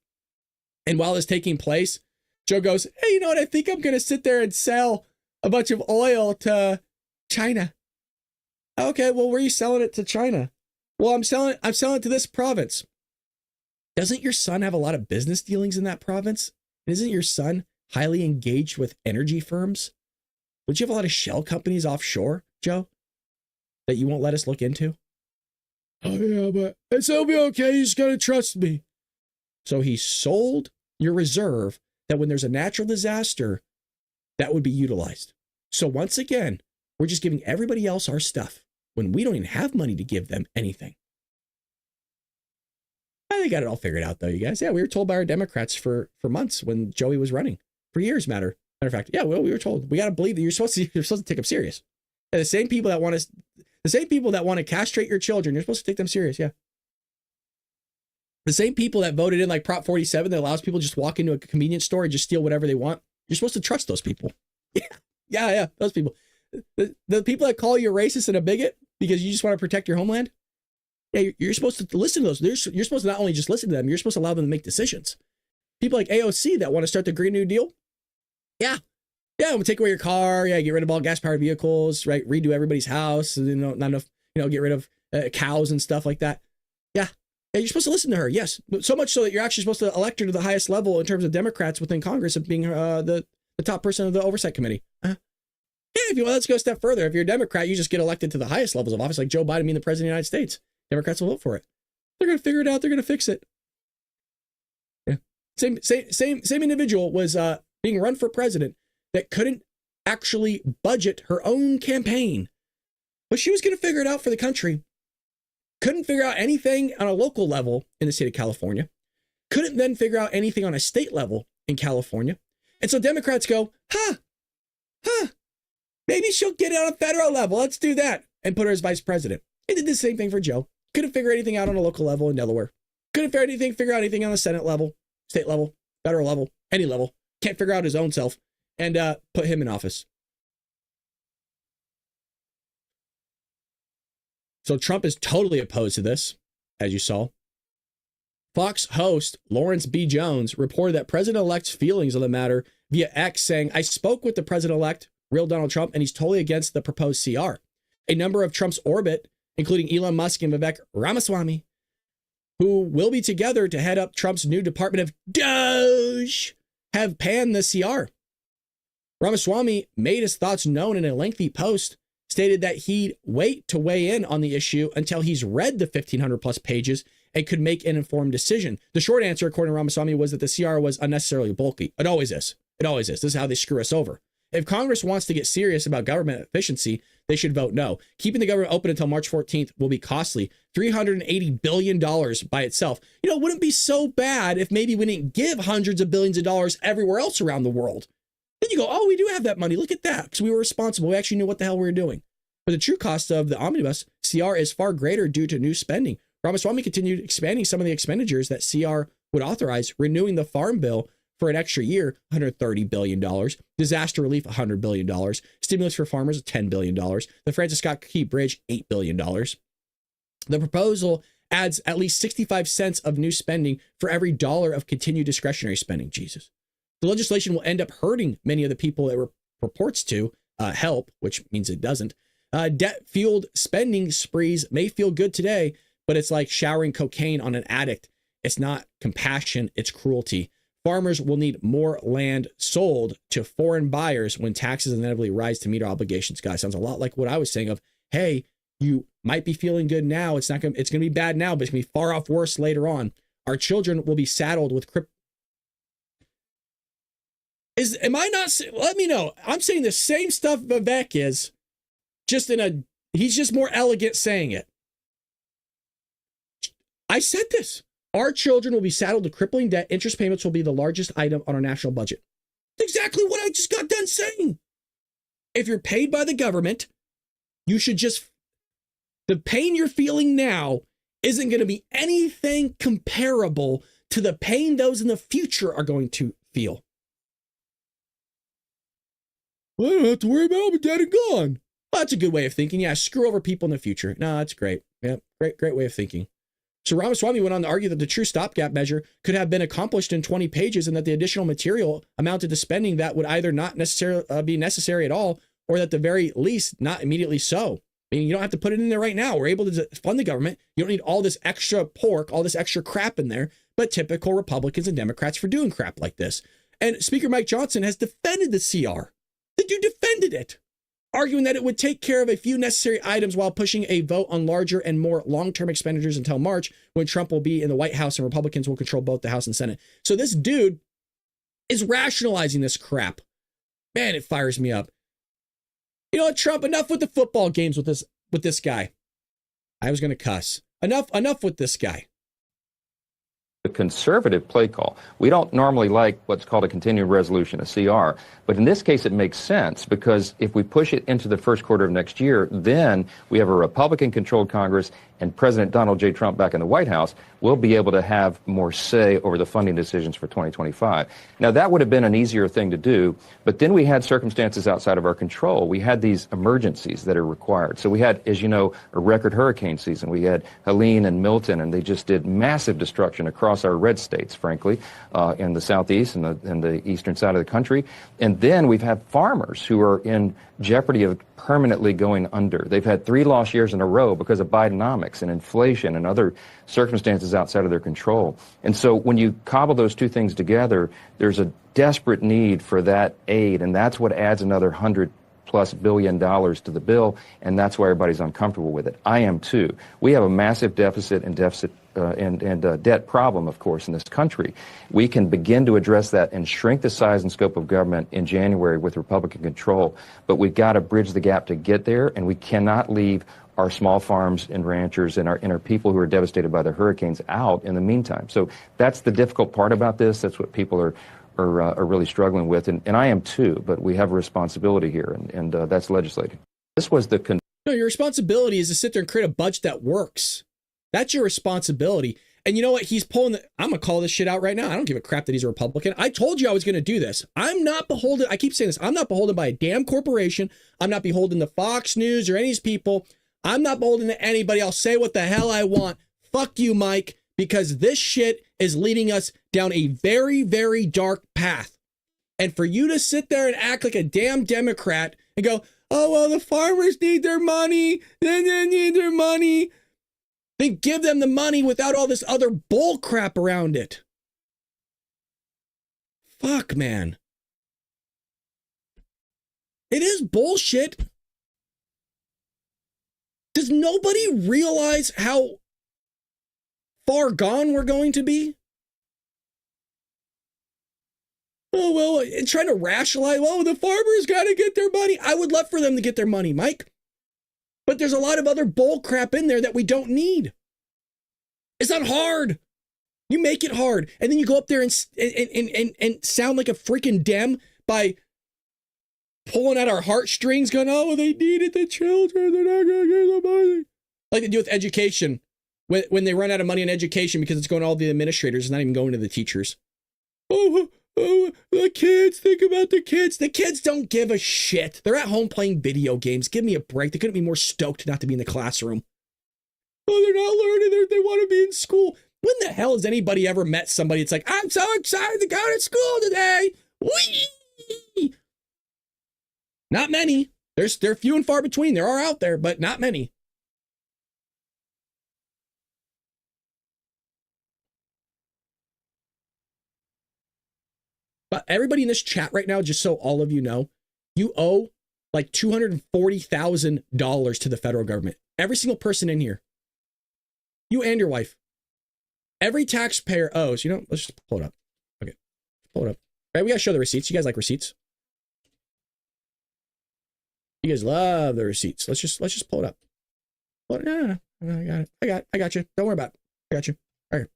And while it's taking place, Joe goes, hey, you know what? I think I'm going to sit there and sell a bunch of oil to China. Okay, well, where are you selling it to China? Well, I'm selling it to this province. Doesn't your son have a lot of business dealings in that province? Isn't your son highly engaged with energy firms? Would you have a lot of shell companies offshore, Joe, that you won't let us look into? Oh, yeah, but it'll be okay. You just got to trust me. So he sold your reserve that when there's a natural disaster, that would be utilized. So once again, we're just giving everybody else our stuff when we don't even have money to give them anything. I think I got it all figured out, though, you guys. Yeah, we were told by our Democrats for months when Joey was running. For years, matter. Matter of fact, yeah, well, we were told we got to believe that you're supposed to take them serious. And the same people that want to castrate your children, you're supposed to take them serious. Yeah. The same people that voted in like Prop 47 that allows people to just walk into a convenience store and just steal whatever they want. You're supposed to trust those people. Yeah. Those people. The people that call you a racist and a bigot because you just want to protect your homeland. Yeah, you're supposed to listen to those. You're supposed to not only just listen to them, you're supposed to allow them to make decisions. People like AOC that want to start the Green New Deal. Yeah, we'll take away your car. Yeah, get rid of all gas-powered vehicles, right? Redo everybody's house. Not enough, get rid of cows and stuff like that. Yeah, you're supposed to listen to her. Yes, so much so that you're actually supposed to elect her to the highest level in terms of Democrats within Congress of being the top person of the oversight committee. Yeah, if you want, let's go a step further. If you're a Democrat, you just get elected to the highest levels of office, like Joe Biden being the president of the United States. Democrats will vote for it. They're going to figure it out. They're going to fix it. Yeah, same individual was being run for president that couldn't actually budget her own campaign, but she was going to figure it out for the country. Couldn't figure out anything on a local level in the state of California. Couldn't then figure out anything on a state level in California. And so Democrats go, maybe she'll get it on a federal level. Let's do that. And put her as vice president. They did the same thing for Joe. Couldn't figure anything out on a local level in Delaware. Couldn't figure out anything on the Senate level, state level, federal level, any level. Can't figure out his own self and put him in office. So Trump is totally opposed to this, as you saw. Fox host Lawrence B. Jones reported that President-elect's feelings on the matter via X, saying, "I spoke with the President-elect, real Donald Trump, and he's totally against the proposed CR." A number of Trump's orbit, including Elon Musk and Vivek Ramaswamy, who will be together to head up Trump's new Department of Doge, have panned the CR. Ramaswamy made his thoughts known in a lengthy post, stated that he'd wait to weigh in on the issue until he's read the 1,500 plus pages and could make an informed decision. The short answer, according to Ramaswamy, was that the CR was unnecessarily bulky. It always is. This is how they screw us over. If Congress wants to get serious about government efficiency, they should vote no. Keeping the government open until March 14th will be costly. $380 billion by itself. It wouldn't be so bad if maybe we didn't give hundreds of billions of dollars everywhere else around the world. Then you go, oh, we do have that money. Look at that. Because we were responsible. We actually knew what the hell we were doing. But the true cost of the omnibus CR is far greater due to new spending. Ramaswamy continued expanding some of the expenditures that CR would authorize, renewing the Farm Bill for an extra year, $130 billion, disaster relief, $100 billion, stimulus for farmers, $10 billion, the Francis Scott Key Bridge, $8 billion. The proposal adds at least 65 cents of new spending for every dollar of continued discretionary spending. Jesus. The legislation will end up hurting many of the people it purports to help, which means it doesn't. Debt-fueled spending sprees may feel good today, but it's like showering cocaine on an addict. It's not compassion, it's cruelty. Farmers will need more land sold to foreign buyers when taxes inevitably rise to meet our obligations. Guys, sounds a lot like what I was saying of, hey, you might be feeling good now. It's going to be bad now, but it's going to be far off worse later on. Our children will be saddled with let me know. I'm saying the same stuff Vivek is, just he's just more elegant saying it. I said this. Our children will be saddled with crippling debt. Interest payments will be the largest item on our national budget. Exactly what I just got done saying. If you're paid by the government, you should the pain you're feeling now isn't going to be anything comparable to the pain those in the future are going to feel. Well, I don't have to worry about it. I'll be dead and gone. Well, that's a good way of thinking. Yeah, screw over people in the future. No, that's great. Yeah, great way of thinking. So Ramaswamy went on to argue that the true stopgap measure could have been accomplished in 20 pages and that the additional material amounted to spending that would either not necessarily be necessary at all, or at the very least, not immediately so. I mean, you don't have to put it in there right now. We're able to fund the government. You don't need all this extra pork, all this extra crap in there, but typical Republicans and Democrats for doing crap like this. And Speaker Mike Johnson has defended the CR. The dude defended it, arguing that it would take care of a few necessary items while pushing a vote on larger and more long-term expenditures until March, when Trump will be in the White House and Republicans will control both the House and Senate. So this dude is rationalizing this crap. Man, it fires me up. You know what, Trump, enough with the football games with this guy. I was going to cuss. Enough with this guy. a conservative play call. We don't normally like what's called a continuing resolution, a CR, but in this case it makes sense because if we push it into the first quarter of next year, then we have a Republican-controlled Congress and President Donald J. Trump back in the White House will be able to have more say over the funding decisions for 2025. Now, that would have been an easier thing to do, but then we had circumstances outside of our control. We had these emergencies that are required. So we had, as you know, a record hurricane season. We had Helene and Milton, and they just did massive destruction across our red states, frankly, in the southeast and the eastern side of the country. And then we've had farmers who are in jeopardy of permanently going under. They've had 3 lost years in a row because of Bidenomics and inflation and other circumstances outside of their control. And so when you cobble those two things together, there's a desperate need for that aid, and that's what adds another $100+ billion to the bill, and that's why everybody's uncomfortable with it. I am too. We have a massive deficit and debt problem, of course, in this country. We can begin to address that and shrink the size and scope of government in January with Republican control, but we've got to bridge the gap to get there, and we cannot leave our small farms and ranchers and our people who are devastated by the hurricanes out in the meantime. So that's the difficult part about this. That's what people are really struggling with, and I am too, but we have a responsibility here, and that's legislating. This was the... No, your responsibility is to sit there and create a budget that works. That's your responsibility. And you know what? He's pulling I'm going to call this shit out right now. I don't give a crap that he's a Republican. I told you I was going to do this. I'm not beholden. I keep saying this. I'm not beholden by a damn corporation. I'm not beholden to Fox News or any of these people. I'm not beholden to anybody. I'll say what the hell I want. Fuck you, Mike, because this shit is leading us down a very, very dark path. And for you to sit there and act like a damn Democrat and go, oh, well, the farmers need their money. They need their money. Then give them the money without all this other bull crap around it. Fuck, man. It is bullshit. Does nobody realize how far gone we're going to be? Oh, well, and trying to rationalize, well, the farmers got to get their money. I would love for them to get their money, Mike. But there's a lot of other bull crap in there that we don't need. It's not hard. You make it hard. And then you go up there and sound like a freaking Dem by pulling at our heartstrings, going, oh, they needed the children. They're not going to get the money. Like they do with education. When they run out of money in education because it's going to all the administrators, it's not even going to the teachers. Oh, the kids, think about the kids. The kids don't give a shit. They're at home playing video games. Give me a break. They couldn't be more stoked not to be in the classroom. Oh, they're not learning. They want to be in school. When the hell has anybody ever met somebody that's like, I'm so excited to go to school today? Whee! Not many. They're few and far between. There are out there, but not many. But everybody in this chat right now, just so all of you know, you owe like $240,000 to the federal government. Every single person in here. You and your wife. Every taxpayer owes. You know, let's just pull it up. Okay. Pull it up. All right, we got to show the receipts. You guys like receipts? You guys love the receipts. Let's just pull it up. No. I got you. Don't worry about it. I got you. All right.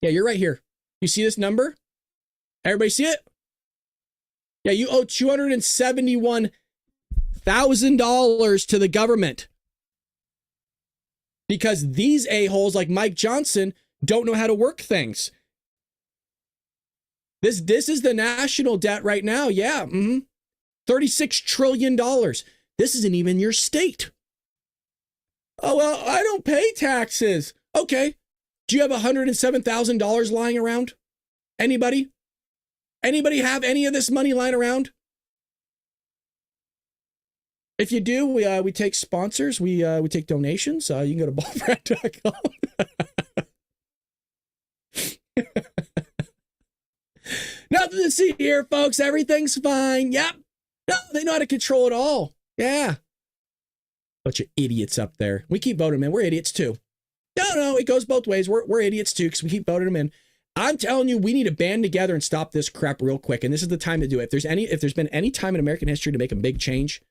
Yeah, you're right here. You see this number? Everybody see it? Yeah, you owe $271,000 to the government. Because these a-holes like Mike Johnson don't know how to work things. This is the national debt right now. Yeah. $36 trillion. This isn't even your state. Oh, well, I don't pay taxes. Okay. Do you have $107,000 lying around? Anybody? Anybody have any of this money lying around? If you do, we take sponsors. We take donations. You can go to baldbrad.com. Nothing to see here, folks. Everything's fine. Yep. No, they know how to control it all. Yeah. Bunch of idiots up there. We keep voting them in. We're idiots too. No, it goes both ways. We're idiots too because we keep voting them in. I'm telling you, we need to band together and stop this crap real quick. And this is the time to do it. If there's been any time in American history to make a big change,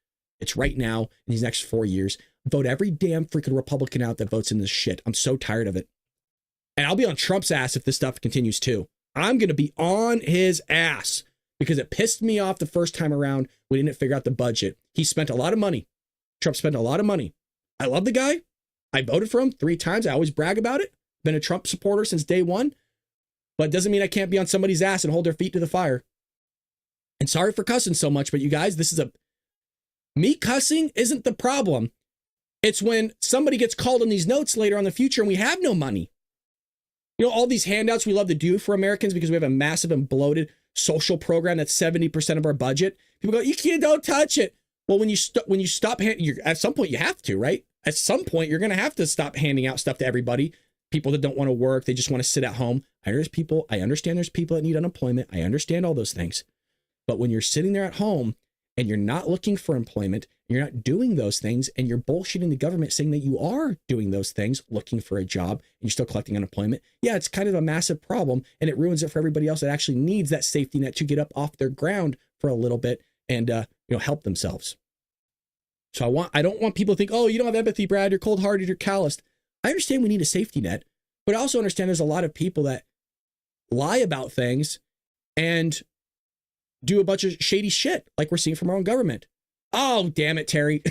it's right now in these next 4 years. Vote every damn freaking Republican out that votes in this shit. I'm so tired of it. And I'll be on Trump's ass if this stuff continues too. I'm going to be on his ass because it pissed me off the first time around. We didn't figure out the budget. He spent a lot of money. Trump spent a lot of money. I love the guy. I voted for him 3 times. I always brag about it. Been a Trump supporter since day one. But it doesn't mean I can't be on somebody's ass and hold their feet to the fire. And sorry for cussing so much, but you guys, me cussing isn't the problem. It's when somebody gets called on these notes later on in the future and we have no money. You know, all these handouts we love to do for Americans because we have a massive and bloated social program that's 70% of our budget. People go, don't touch it. Well, when you stop, at some point you have to, right? At some point you're going to have to stop handing out stuff to everybody. People that don't want to work, they just want to sit at home. I understand there's people that need unemployment. I understand all those things. But when you're sitting there at home and you're not looking for employment, you're not doing those things, and you're bullshitting the government saying that you are doing those things, looking for a job, and you're still collecting unemployment. Yeah, it's kind of a massive problem, and it ruins it for everybody else that actually needs that safety net to get up off their ground for a little bit and help themselves. So I don't want people to think, oh, you don't have empathy, Brad, you're cold-hearted, you're calloused. I understand we need a safety net, but I also understand there's a lot of people that lie about things and do a bunch of shady shit like we're seeing from our own government. Oh, damn it, Terry.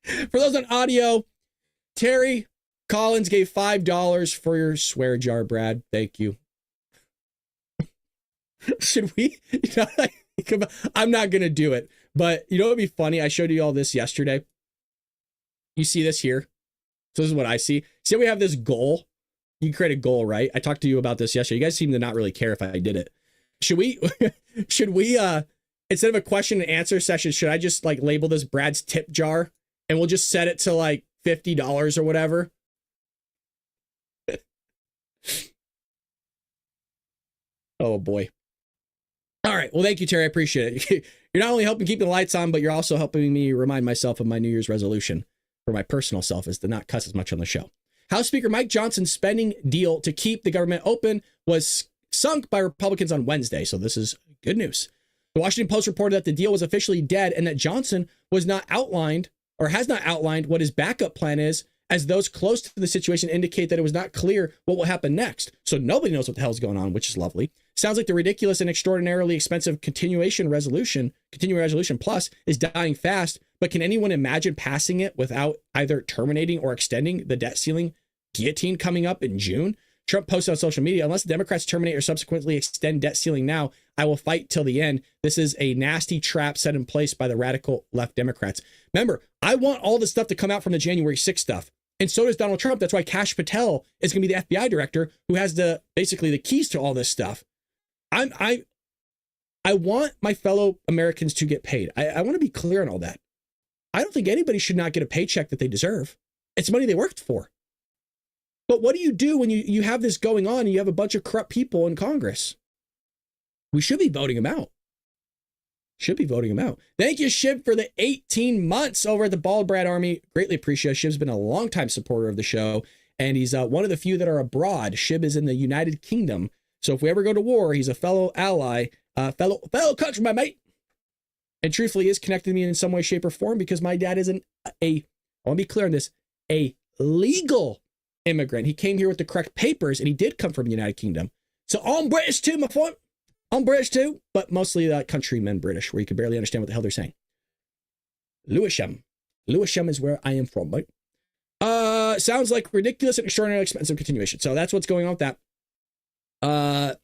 For those on audio, Terry Collins gave $5 for your swear jar, Brad. Thank you. Should we? I'm not going to do it. But you know what would be funny? I showed you all this yesterday. You see this here? So this is what I see. See, we have this goal. You can create a goal, right? I talked to you about this yesterday. You guys seem to not really care if I did it. Should we instead of a question and answer session, should I just like label this Brad's tip jar and we'll just set it to like $50 or whatever? Oh boy. All right. Well, thank you, Terry. I appreciate it. You're not only helping keep the lights on, but you're also helping me remind myself of my New Year's resolution for my personal self is to not cuss as much on the show. House Speaker Mike Johnson's spending deal to keep the government open was sunk by Republicans on Wednesday. So this is good news. The Washington Post reported that the deal was officially dead and that Johnson has not outlined what his backup plan is, as those close to the situation indicate that it was not clear what will happen next. So nobody knows what the hell's going on, which is lovely. Sounds like the ridiculous and extraordinarily expensive continuing resolution plus is dying fast, but can anyone imagine passing it without either terminating or extending the debt ceiling guillotine coming up in June? Trump posted on social media, unless the Democrats terminate or subsequently extend debt ceiling now, I will fight till the end. This is a nasty trap set in place by the radical left Democrats. Remember, I want all this stuff to come out from the January 6th stuff. And so does Donald Trump. That's why Kash Patel is going to be the FBI director who has basically the keys to all this stuff. I want my fellow Americans to get paid. I want to be clear on all that. I don't think anybody should not get a paycheck that they deserve. It's money they worked for. But what do you do when you have this going on and you have a bunch of corrupt people in Congress? We should be voting them out. Thank you, Shib, for the 18 months over at the Bald Brad Army. Greatly appreciate it. Shib's been a longtime supporter of the show, and he's one of the few that are abroad. Shib is in the United Kingdom. So if we ever go to war, he's a fellow ally, fellow countryman, mate. And truthfully is connected to me in some way, shape, or form because my dad isn't I want to be clear on this, a legal immigrant. He came here with the correct papers, and he did come from the United Kingdom. So I'm British too, my friend. I'm British too, but mostly countrymen British, where you can barely understand what the hell they're saying. Lewisham is where I am from, right? Sounds like ridiculous and extraordinarily expensive continuation. So that's what's going on with that.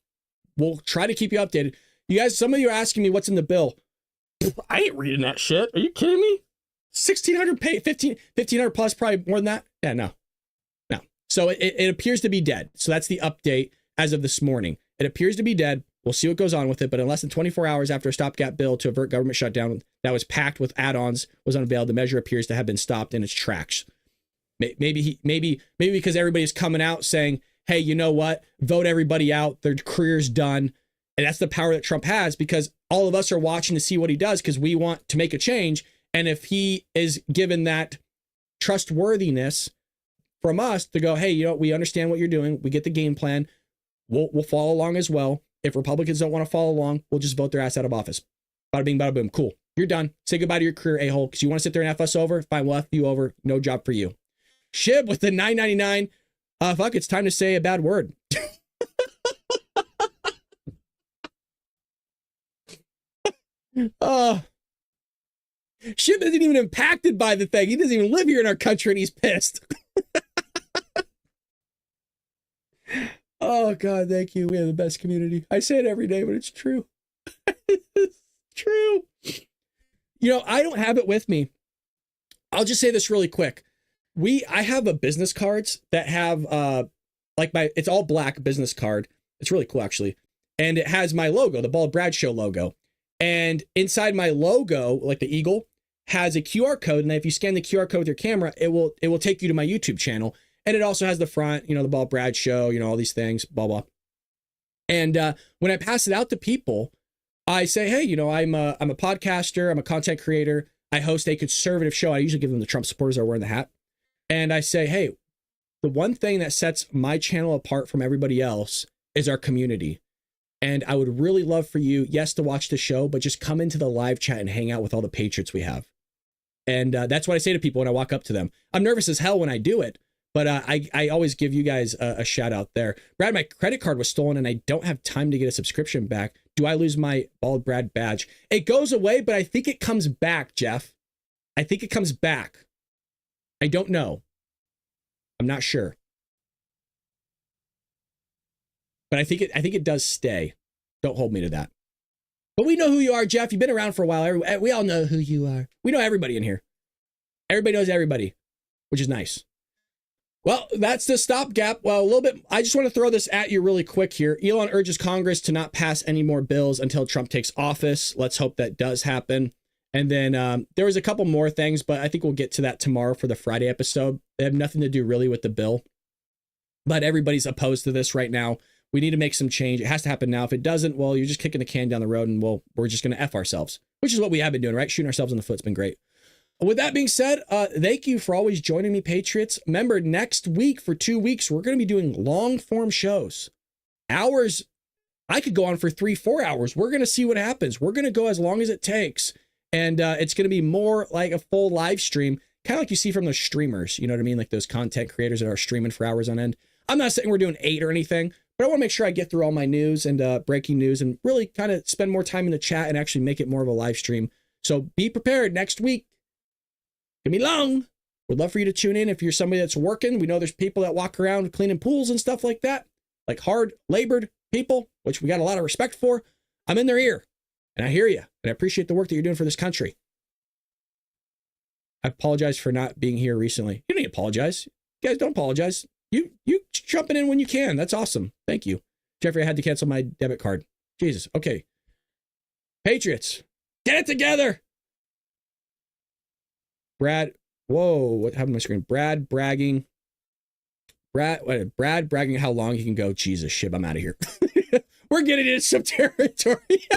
We'll try to keep you updated. You guys, some of you are asking me what's in the bill. I ain't reading that shit. Are you kidding me? 1,600 pay, 1,500 plus, probably more than that. Yeah, no. So it appears to be dead. So that's the update as of this morning. It appears to be dead. We'll see what goes on with it. But in less than 24 hours after a stopgap bill to avert government shutdown that was packed with add-ons was unveiled, the measure appears to have been stopped in its tracks. Maybe because everybody's coming out saying, hey, you know what? Vote everybody out. Their career's done. And that's the power that Trump has, because all of us are watching to see what he does because we want to make a change. And if he is given that trustworthiness from us to go, hey, you know, we understand what you're doing. We get the game plan. We'll follow along as well. If Republicans don't want to follow along, we'll just vote their ass out of office. Bada bing, bada boom. Cool. You're done. Say goodbye to your career, a-hole. Because you want to sit there and F us over? Fine, we'll F you over. No job for you. Shib with the $9.99. Fuck, it's time to say a bad word. Ship isn't even impacted by the thing. He doesn't even live here in our country and he's pissed. Oh, God, thank you. We have the best community. I say it every day, but it's true. It's true. You know, I don't have it with me. I'll just say this really quick. I have a business cards that have, it's all black business card. It's really cool, actually. And it has my logo, the Bald Brad Show logo. And inside my logo, like the eagle, has a QR code. And if you scan the QR code with your camera, it will take you to my YouTube channel. And it also has the front, the Bald Brad Show, all these things, blah, blah. And when I pass it out to people, I say, hey, I'm a podcaster. I'm a content creator. I host a conservative show. I usually give them the Trump supporters that are wearing the hat. And I say, hey, the one thing that sets my channel apart from everybody else is our community. And I would really love for you, yes, to watch the show, but just come into the live chat and hang out with all the patriots we have. And that's what I say to people when I walk up to them. I'm nervous as hell when I do it, but I always give you guys a shout out there. Brad, my credit card was stolen and I don't have time to get a subscription back. Do I lose my Bald Brad badge? It goes away, but I think it comes back, Jeff. I think it comes back. I don't know. I'm not sure. But I think it does stay. Don't hold me to that. But we know who you are, Jeff. You've been around for a while. We all know who you are. We know everybody in here. Everybody knows everybody, which is nice. Well, that's the stopgap. Well, a little bit. I just want to throw this at you really quick here. Elon urges Congress to not pass any more bills until Trump takes office. Let's hope that does happen. And then there was a couple more things, but I think we'll get to that tomorrow for the Friday episode. They have nothing to do really with the bill, but everybody's opposed to this right now. We need to make some change. It has to happen now. If it doesn't, well, you're just kicking the can down the road and we're just going to F ourselves, which is what we have been doing, right? Shooting ourselves in the foot. It's been great. With that being said, thank you for always joining me, Patriots. Remember, next week for 2 weeks, we're going to be doing long form shows. Hours. I could go on for 3-4 hours. We're going to see what happens. We're going to go as long as it takes. And it's going to be more like a full live stream, kind of like you see from those streamers. You know what I mean? Like those content creators that are streaming for hours on end. I'm not saying we're doing 8 or anything, but I want to make sure I get through all my news and breaking news and really kind of spend more time in the chat and actually make it more of a live stream. So be prepared next week. It's going to be long. Would love for you to tune in if you're somebody that's working. We know there's people that walk around cleaning pools and stuff like that, like hard labored people, which we got a lot of respect for. I'm in their ear. And I hear you, and I appreciate the work that you're doing for this country. I apologize for not being here recently. You don't need to apologize. You guys don't apologize. You jumping in when you can. That's awesome. Thank you. Jeffrey, I had to cancel my debit card. Jesus. Okay. Patriots, get it together. Brad. Whoa, what happened to my screen? Brad bragging how long he can go. Jesus, shit, I'm out of here. We're getting into some territory.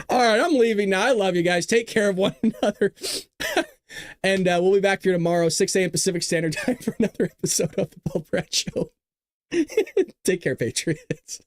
All right, I'm leaving now. I love you guys. Take care of one another. And we'll be back here tomorrow, 6 a.m. Pacific Standard Time for another episode of the Bald Brad Show. Take care, Patriots.